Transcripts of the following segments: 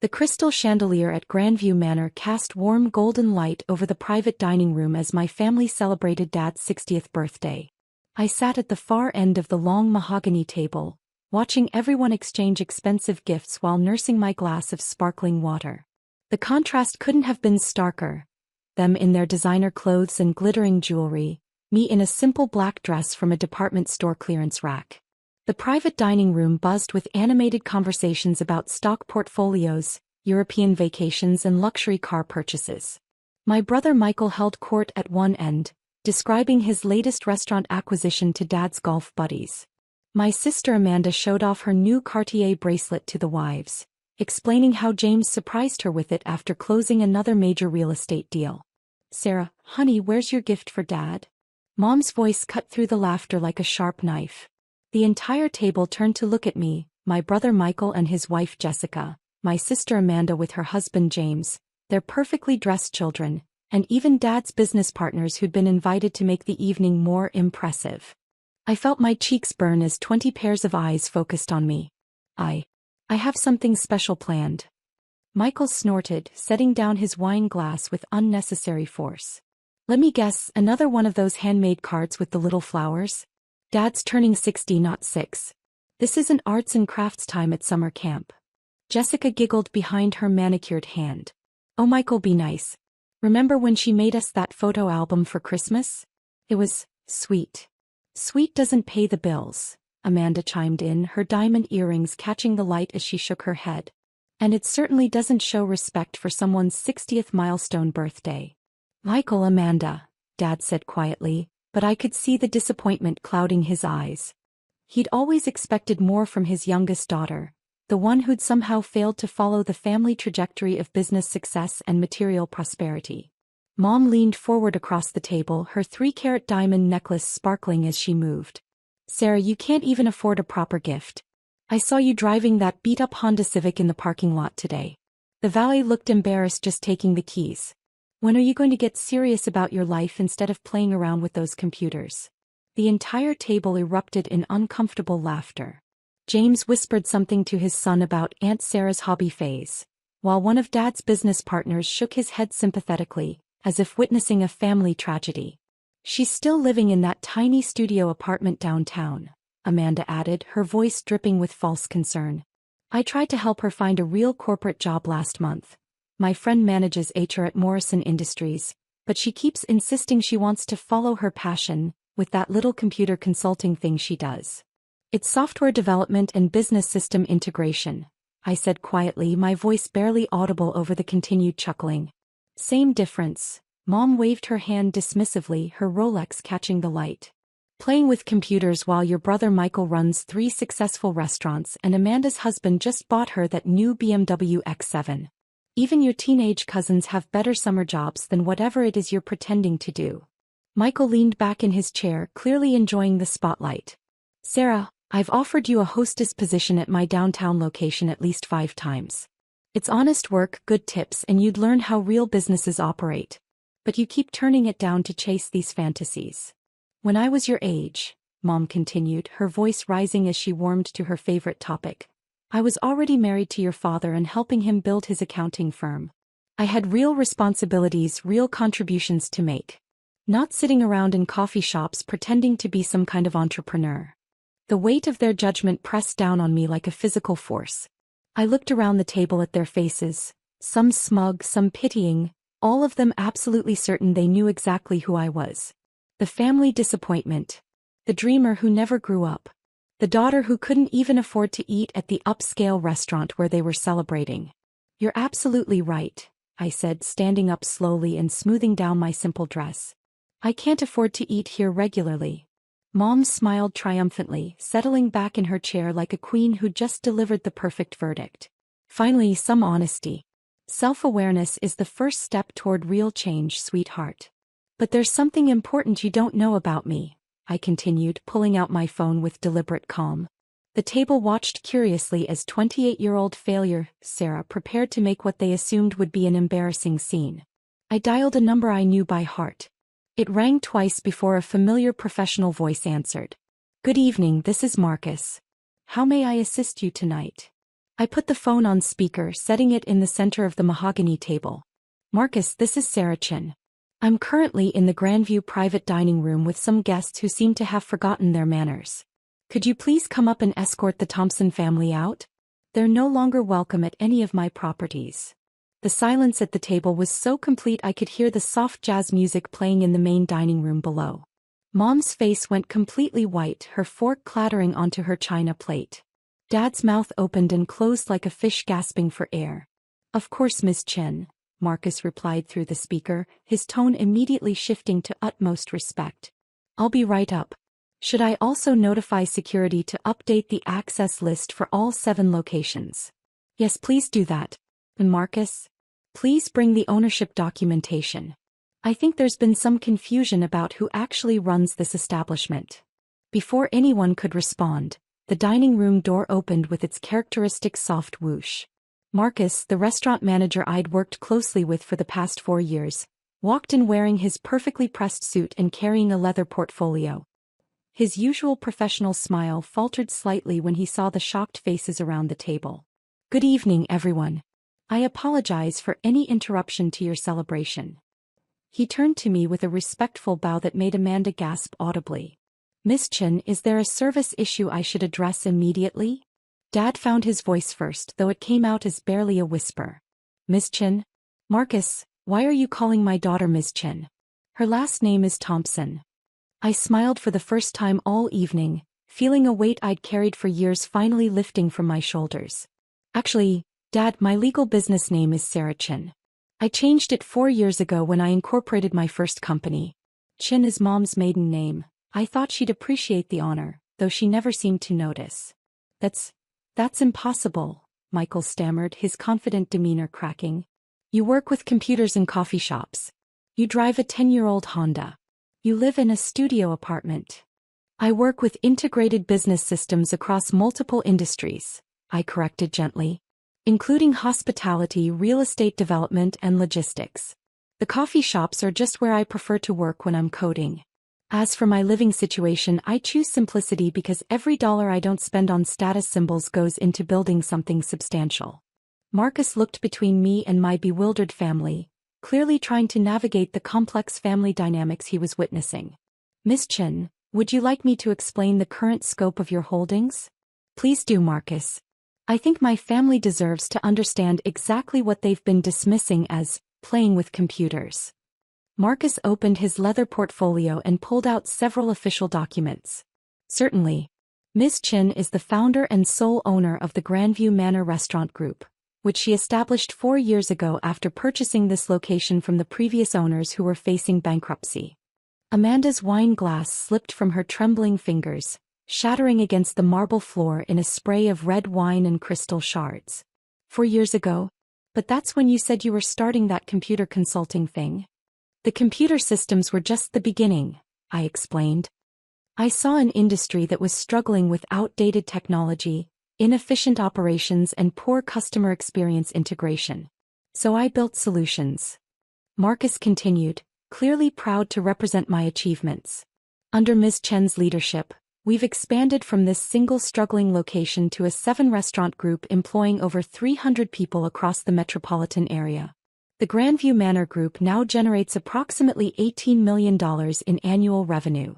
The crystal chandelier at Grandview Manor cast warm golden light over the private dining room as my family celebrated Dad's 60th birthday. I sat at the far end of the long mahogany table, watching everyone exchange expensive gifts while nursing my glass of sparkling water. The contrast couldn't have been starker. Them in their designer clothes and glittering jewelry, me in a simple black dress from a department store clearance rack. The private dining room buzzed with animated conversations about stock portfolios, European vacations and luxury car purchases. My brother Michael held court at one end, describing his latest restaurant acquisition to Dad's golf buddies. My sister Amanda showed off her new Cartier bracelet to the wives, explaining how James surprised her with it after closing another major real estate deal. "Sarah, honey, where's your gift for Dad?" Mom's voice cut through the laughter like a sharp knife. The entire table turned to look at me, my brother Michael and his wife Jessica, my sister Amanda with her husband James, their perfectly dressed children, and even Dad's business partners who'd been invited to make the evening more impressive. I felt my cheeks burn as 20 pairs of eyes focused on me. I have something special planned." Michael snorted, setting down his wine glass with unnecessary force. "Let me guess, another one of those handmade cards with the little flowers? Dad's turning 60, not 6. This isn't arts and crafts time at summer camp." Jessica giggled behind her manicured hand. "Oh, Michael, be nice. Remember when she made us that photo album for Christmas? It was sweet." "Sweet doesn't pay the bills," Amanda chimed in, her diamond earrings catching the light as she shook her head. "And it certainly doesn't show respect for someone's 60th milestone birthday." "Michael, Amanda," Dad said quietly, but I could see the disappointment clouding his eyes. He'd always expected more from his youngest daughter, the one who'd somehow failed to follow the family trajectory of business success and material prosperity. Mom leaned forward across the table, her 3-carat diamond necklace sparkling as she moved. "Sarah, you can't even afford a proper gift. I saw you driving that beat-up Honda Civic in the parking lot today. The valet looked embarrassed just taking the keys. When are you going to get serious about your life instead of playing around with those computers?" The entire table erupted in uncomfortable laughter. James whispered something to his son about Aunt Sarah's hobby phase, while one of Dad's business partners shook his head sympathetically, as if witnessing a family tragedy. "She's still living in that tiny studio apartment downtown," Amanda added, her voice dripping with false concern. "I tried to help her find a real corporate job last month. My friend manages HR at Morrison Industries, but she keeps insisting she wants to follow her passion with that little computer consulting thing she does. It's software development and business system integration," I said quietly, my voice barely audible over the continued chuckling. "Same difference." Mom waved her hand dismissively, her Rolex catching the light. "Playing with computers while your brother Michael runs 3 successful restaurants and Amanda's husband just bought her that new BMW X7. Even your teenage cousins have better summer jobs than whatever it is you're pretending to do." Michael leaned back in his chair, clearly enjoying the spotlight. "Sarah, I've offered you a hostess position at my downtown location at least 5 times. It's honest work, good tips, and you'd learn how real businesses operate. But you keep turning it down to chase these fantasies. When I was your age," Mom continued, her voice rising as she warmed to her favorite topic, "I was already married to your father and helping him build his accounting firm. I had real responsibilities, real contributions to make. Not sitting around in coffee shops pretending to be some kind of entrepreneur." The weight of their judgment pressed down on me like a physical force. I looked around the table at their faces, some smug, some pitying, all of them absolutely certain they knew exactly who I was. The family disappointment. The dreamer who never grew up. The daughter who couldn't even afford to eat at the upscale restaurant where they were celebrating. "You're absolutely right," I said, standing up slowly and smoothing down my simple dress. "I can't afford to eat here regularly." Mom smiled triumphantly, settling back in her chair like a queen who just delivered the perfect verdict. "Finally, some honesty. Self-awareness is the first step toward real change, sweetheart. But there's something important you don't know about me," I continued, pulling out my phone with deliberate calm. The table watched curiously as 28-year-old failure Sarah prepared to make what they assumed would be an embarrassing scene. I dialed a number I knew by heart. It rang twice before a familiar professional voice answered. "Good evening, this is Marcus. How may I assist you tonight?" I put the phone on speaker, setting it in the center of the mahogany table. Marcus, this is Sarah Chin. I'm currently in the Grandview private dining room with some guests who seem to have forgotten their manners. Could you please come up and escort the Thompson family out? They're no longer welcome at any of my properties. The silence at the table was so complete I could hear the soft jazz music playing in the main dining room below. Mom's face went completely white, her fork clattering onto her china plate. Dad's mouth opened and closed like a fish gasping for air. Of course, Miss Chen, Marcus replied through the speaker, his tone immediately shifting to utmost respect. I'll be right up. Should I also notify security to update the access list for all 7 locations? Yes, please do that. And Marcus, please bring the ownership documentation. I think there's been some confusion about who actually runs this establishment. Before anyone could respond, the dining room door opened with its characteristic soft whoosh. Marcus, the restaurant manager I'd worked closely with for the past 4 years, walked in wearing his perfectly pressed suit and carrying a leather portfolio. His usual professional smile faltered slightly when he saw the shocked faces around the table. Good evening, everyone. I apologize for any interruption to your celebration. He turned to me with a respectful bow that made Amanda gasp audibly. Miss Chen, is there a service issue I should address immediately? Dad found his voice first, though it came out as barely a whisper. Miss Chen? Marcus, why are you calling my daughter Miss Chen? Her last name is Thompson. I smiled for the first time all evening, feeling a weight I'd carried for years finally lifting from my shoulders. Actually, Dad, my legal business name is Sarah Chin. I changed it 4 years ago when I incorporated my first company. Chin is Mom's maiden name. I thought she'd appreciate the honor, though she never seemed to notice. That's impossible, Michael stammered, his confident demeanor cracking. You work with computers in coffee shops. You drive a 10-year-old Honda. You live in a studio apartment. I work with integrated business systems across multiple industries, I corrected gently, including hospitality, real estate development, and logistics. The coffee shops are just where I prefer to work when I'm coding. As for my living situation, I choose simplicity because every dollar I don't spend on status symbols goes into building something substantial. Marcus looked between me and my bewildered family, clearly trying to navigate the complex family dynamics he was witnessing. Miss Chen, would you like me to explain the current scope of your holdings? Please do, Marcus. I think my family deserves to understand exactly what they've been dismissing as playing with computers. Marcus opened his leather portfolio and pulled out several official documents. Certainly. Miss Chin is the founder and sole owner of the Grandview Manor Restaurant Group, which she established 4 years ago after purchasing this location from the previous owners who were facing bankruptcy. Amanda's wine glass slipped from her trembling fingers, shattering against the marble floor in a spray of red wine and crystal shards. 4 years ago? But that's when you said you were starting that computer consulting thing. The computer systems were just the beginning, I explained. I saw an industry that was struggling with outdated technology, inefficient operations, and poor customer experience integration. So I built solutions. Marcus continued, clearly proud to represent my achievements. Under Ms. Chen's leadership, we've expanded from this single struggling location to a 7-restaurant group employing over 300 people across the metropolitan area. The Grandview Manor Group now generates approximately $18 million in annual revenue.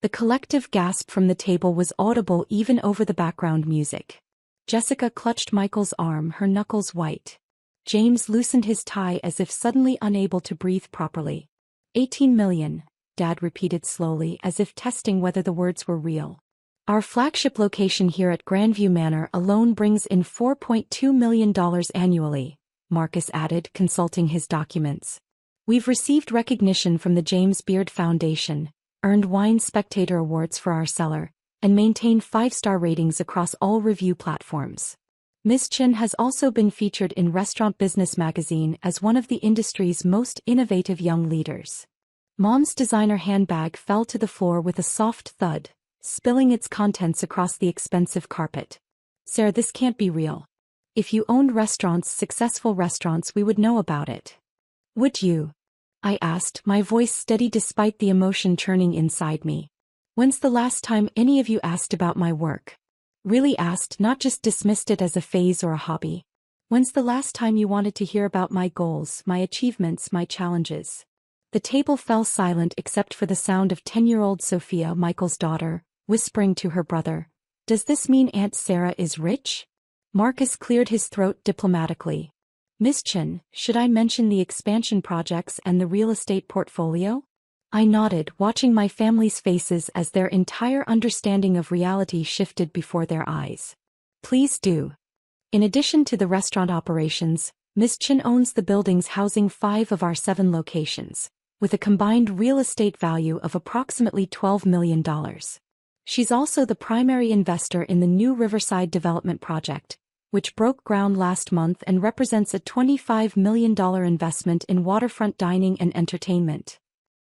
The collective gasp from the table was audible even over the background music. Jessica clutched Michael's arm, her knuckles white. James loosened his tie as if suddenly unable to breathe properly. 18 million, Dad repeated slowly as if testing whether the words were real. Our flagship location here at Grandview Manor alone brings in $4.2 million annually, Marcus added, consulting his documents. We've received recognition from the James Beard Foundation, earned Wine Spectator Awards for our cellar, and maintained 5-star ratings across all review platforms. Ms. Chin has also been featured in Restaurant Business Magazine as one of the industry's most innovative young leaders. Mom's designer handbag fell to the floor with a soft thud, spilling its contents across the expensive carpet. Sarah, this can't be real. If you owned restaurants, successful restaurants, we would know about it. Would you? I asked, my voice steady despite the emotion churning inside me. When's the last time any of you asked about my work? Really asked, not just dismissed it as a phase or a hobby. When's the last time you wanted to hear about my goals, my achievements, my challenges? The table fell silent except for the sound of 10-year-old Sophia, Michael's daughter, whispering to her brother, "Does this mean Aunt Sarah is rich?" Marcus cleared his throat diplomatically. "Miss Chen, should I mention the expansion projects and the real estate portfolio?" I nodded, watching my family's faces as their entire understanding of reality shifted before their eyes. "Please do." In addition to the restaurant operations, Miss Chen owns the buildings housing 5 of our 7 locations, with a combined real estate value of approximately $12 million. She's also the primary investor in the new Riverside development project, which broke ground last month and represents a $25 million investment in waterfront dining and entertainment.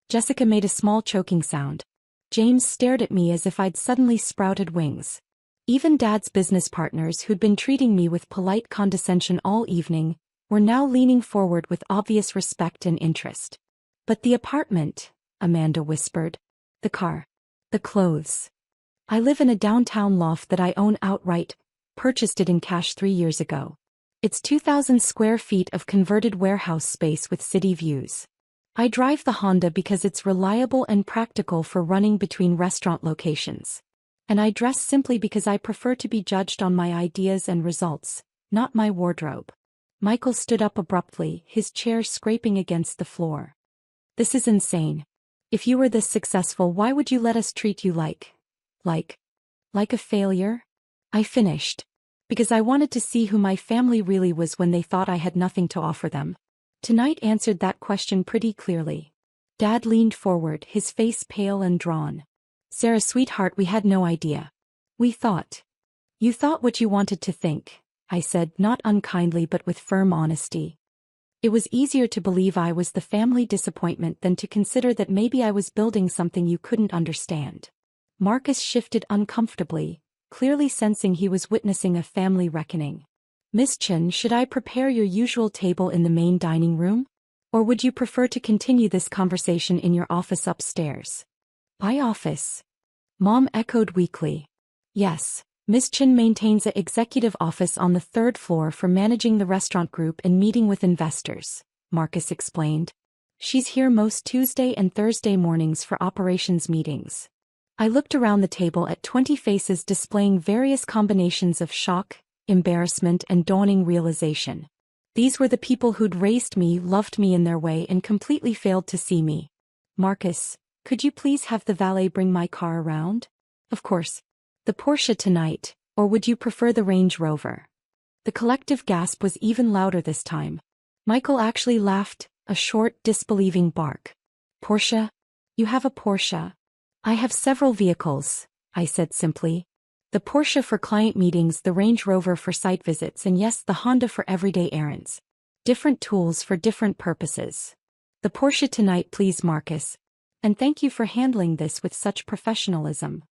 Jessica made a small choking sound. James stared at me as if I'd suddenly sprouted wings. Even Dad's business partners, who'd been treating me with polite condescension all evening, were now leaning forward with obvious respect and interest. "But the apartment," Amanda whispered. "The car. The clothes. I live in a downtown loft that I own outright, purchased it in cash 3 years ago. It's 2,000 square feet of converted warehouse space with city views. I drive the Honda because it's reliable and practical for running between restaurant locations. And I dress simply because I prefer to be judged on my ideas and results, not my wardrobe." Michael stood up abruptly, his chair scraping against the floor. "This is insane. If you were this successful, why would you let us treat you like a failure?" I finished. "Because I wanted to see who my family really was when they thought I had nothing to offer them." Tonight answered that question pretty clearly. Dad leaned forward, his face pale and drawn. "Sarah, sweetheart, we had no idea. We thought. You thought what you wanted to think," I said, not unkindly but with firm honesty. It was easier to believe I was the family disappointment than to consider that maybe I was building something you couldn't understand. Marcus shifted uncomfortably, clearly sensing he was witnessing a family reckoning. "Miss Chen, should I prepare your usual table in the main dining room? Or would you prefer to continue this conversation in your office upstairs?" "My office?" Mom echoed weakly. "Yes, Miss Chen maintains an executive office on the 3rd floor for managing the restaurant group and meeting with investors," Marcus explained. "She's here most Tuesday and Thursday mornings for operations meetings." I looked around the table at 20 faces displaying various combinations of shock, embarrassment, and dawning realization. These were the people who'd raised me, loved me in their way, and completely failed to see me. "Marcus, could you please have the valet bring my car around?" "Of course. The Porsche tonight, or would you prefer the Range Rover?" The collective gasp was even louder this time. Michael actually laughed, a short, disbelieving bark. "Porsche? You have a Porsche?" "I have several vehicles," I said simply. "The Porsche for client meetings, the Range Rover for site visits, and yes, the Honda for everyday errands. Different tools for different purposes. The Porsche tonight, please, Marcus. And thank you for handling this with such professionalism."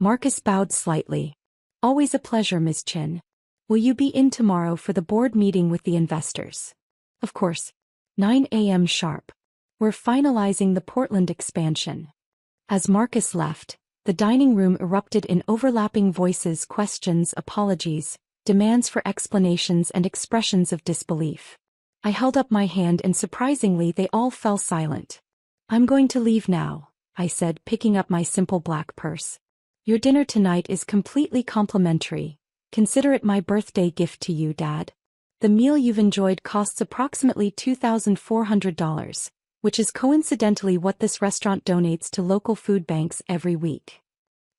Marcus bowed slightly. "Always a pleasure, Ms. Chen. Will you be in tomorrow for the board meeting with the investors?" "Of course. 9 a.m. sharp. We're finalizing the Portland expansion." As Marcus left, the dining room erupted in overlapping voices, questions, apologies, demands for explanations, and expressions of disbelief. I held up my hand and surprisingly they all fell silent. "I'm going to leave now," I said, picking up my simple black purse. "Your dinner tonight is completely complimentary. Consider it my birthday gift to you, Dad. The meal you've enjoyed costs approximately $2,400, which is coincidentally what this restaurant donates to local food banks every week."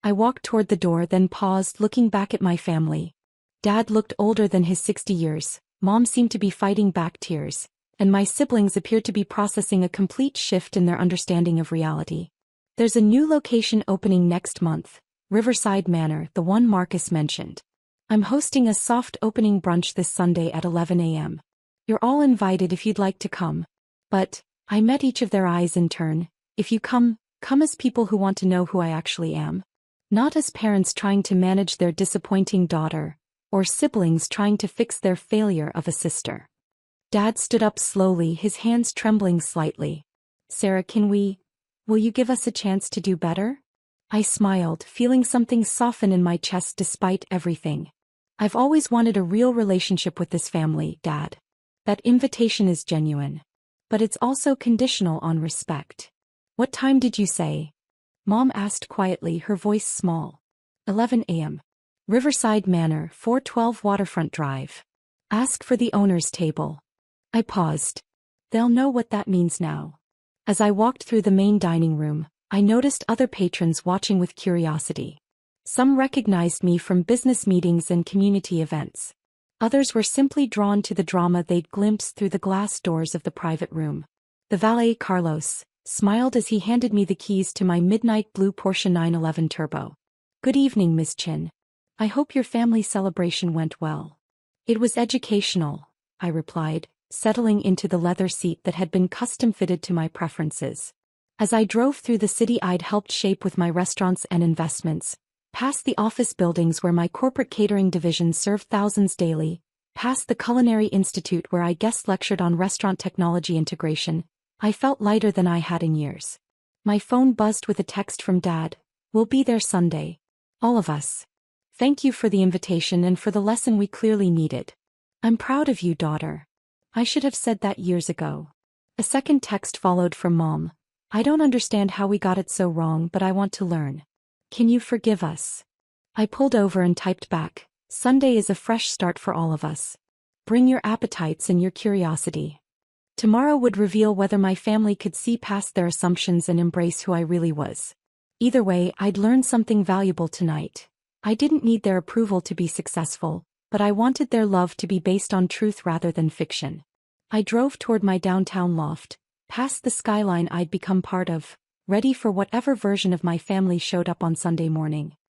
I walked toward the door, then paused, looking back at my family. Dad looked older than his 60 years, Mom seemed to be fighting back tears, and my siblings appeared to be processing a complete shift in their understanding of reality. "There's a new location opening next month, Riverside Manor, the one Marcus mentioned. I'm hosting a soft opening brunch this Sunday at 11 a.m. You're all invited if you'd like to come. But," I met each of their eyes in turn, "if you come as people who want to know who I actually am. Not as parents trying to manage their disappointing daughter, or siblings trying to fix their failure of a sister." Dad stood up slowly, his hands trembling slightly. "Sarah, will you give us a chance to do better?" I smiled, feeling something soften in my chest despite everything. I've always wanted a real relationship with this family, Dad. That invitation is genuine. But it's also conditional on respect. What time did you say? Mom asked quietly, her voice small. 11 a.m. Riverside Manor, 412 Waterfront Drive. Ask for the owner's table. I paused. They'll know what that means now. As I walked through the main dining room, I noticed other patrons watching with curiosity. Some recognized me from business meetings and community events. Others were simply drawn to the drama they'd glimpsed through the glass doors of the private room. The valet, Carlos, smiled as he handed me the keys to my midnight blue Porsche 911 Turbo. Good evening, Miss Chin. I hope your family celebration went well. It was educational, I replied, settling into the leather seat that had been custom-fitted to my preferences. As I drove through the city I'd helped shape with my restaurants and investments, past the office buildings where my corporate catering division served thousands daily, past the Culinary Institute where I guest lectured on restaurant technology integration, I felt lighter than I had in years. My phone buzzed with a text from Dad. We'll be there Sunday. All of us. Thank you for the invitation and for the lesson we clearly needed. I'm proud of you, daughter. I should have said that years ago. A second text followed from Mom. I don't understand how we got it so wrong, but I want to learn. Can you forgive us? I pulled over and typed back. Sunday is a fresh start for all of us. Bring your appetites and your curiosity. Tomorrow would reveal whether my family could see past their assumptions and embrace who I really was. Either way, I'd learned something valuable tonight. I didn't need their approval to be successful, but I wanted their love to be based on truth rather than fiction. I drove toward my downtown loft, past the skyline I'd become part of, ready for whatever version of my family showed up on Sunday morning.